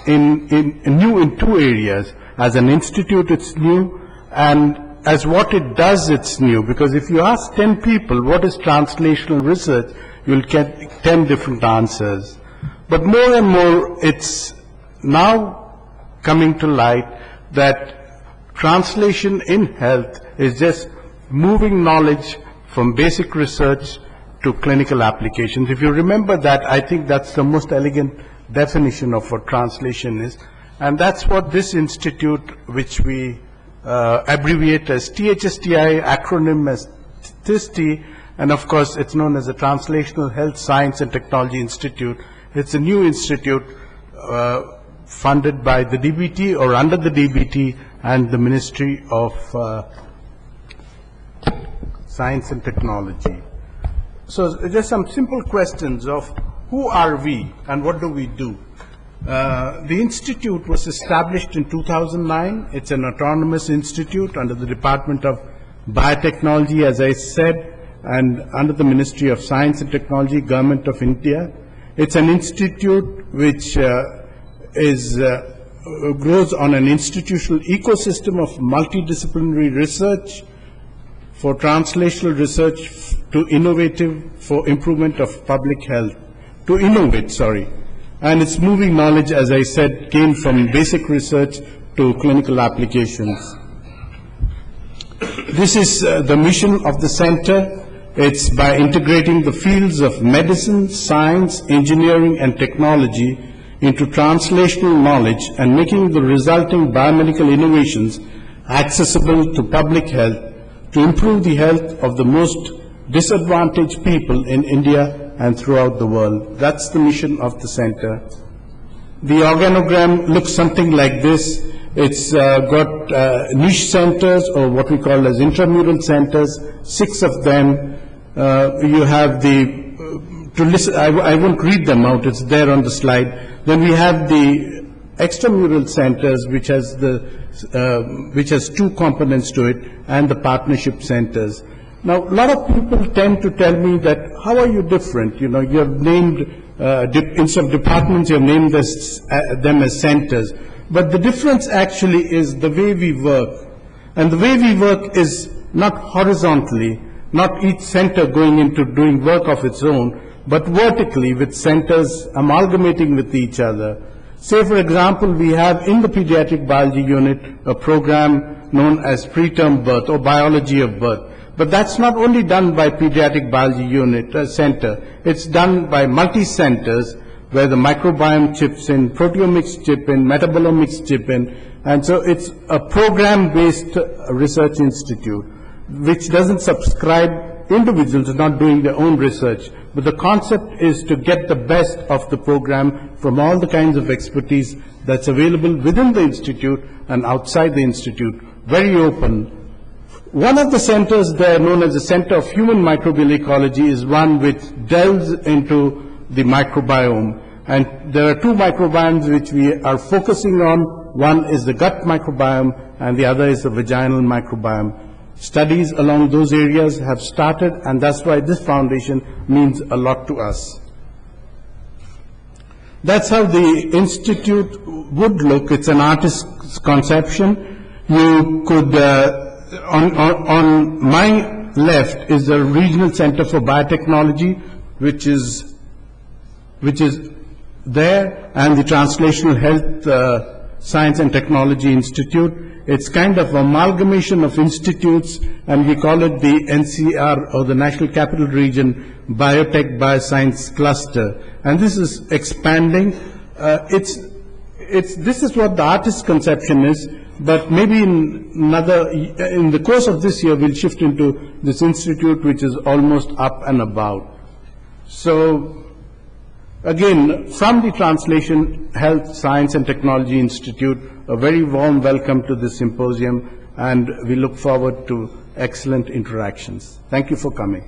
new in two areas. As an institute, it's new, and as what it does, it's new. Because if you ask 10 people what is translational research, you'll get 10 different answers. But more and more, it's now coming to light that translation in health is just moving knowledge from basic research to clinical applications. If you remember that, I think that's the most elegant definition of what translation is. And that's what this institute, which we abbreviate as THSTI, acronym as THSTI, and of course it's known as the Translational Health Science and Technology Institute. It's a new institute funded by the DBT or under the DBT and the Ministry of Science and Technology. So just some simple questions of who are we and what do we do? The institute was established in 2009. It's an autonomous institute under the Department of Biotechnology, as I said, and under the Ministry of Science and Technology, Government of India. It's an institute which grows on an institutional ecosystem of multidisciplinary research for translational research to innovative for improvement of public health. To innovate, sorry. And its moving knowledge, as I said, came from basic research to clinical applications. This is the mission of the center. It's by integrating the fields of medicine, science, engineering, and technology into translational knowledge and making the resulting biomedical innovations accessible to public health to improve the health of the most disadvantaged people in India and throughout the world. That's the mission of the center. The organogram looks something like this. It's got niche centers, or what we call as intramural centers, 6 of them. You have to listen, I won't read them out, it's there on the slide. Then we have the extramural centers, which has 2 components to it, and the partnership centers. Now, a lot of people tend to tell me that, how are you different? You know, you have named, instead of departments, you have named them as centers. But the difference actually is the way we work. And the way we work is not horizontally, not each center going into doing work of its own, but vertically with centers amalgamating with each other. Say, for example, we have in the pediatric biology unit a program known as preterm birth or biology of birth. But that's not only done by pediatric biology unit center. It's done by multi-centers where the microbiome chips in, proteomics chip in, metabolomics chip in. And so it's a program-based research institute which doesn't subscribe. Individuals are not doing their own research. But the concept is to get the best of the program from all the kinds of expertise that's available within the institute and outside the institute. Very open. One of the centers there, known as the Center of Human Microbial Ecology, is one which delves into the microbiome. And there are 2 microbiomes which we are focusing on. One is the gut microbiome and the other is the vaginal microbiome. Studies along those areas have started, and that's why this foundation means a lot to us. That's how the institute would look. It's an artist's conception. You could, on my left is the Regional Center for Biotechnology, which is there, and the Translational Health Science and Technology Institute. It's kind of amalgamation of institutes, and we call it the NCR, or the National Capital Region Biotech Bioscience Cluster. And this is expanding. This is what the artist's conception is, but maybe in the course of this year, we'll shift into this institute, which is almost up and about. So, again, from the Translation Health Science and Technology Institute, a very warm welcome to this symposium, and we look forward to excellent interactions. Thank you for coming.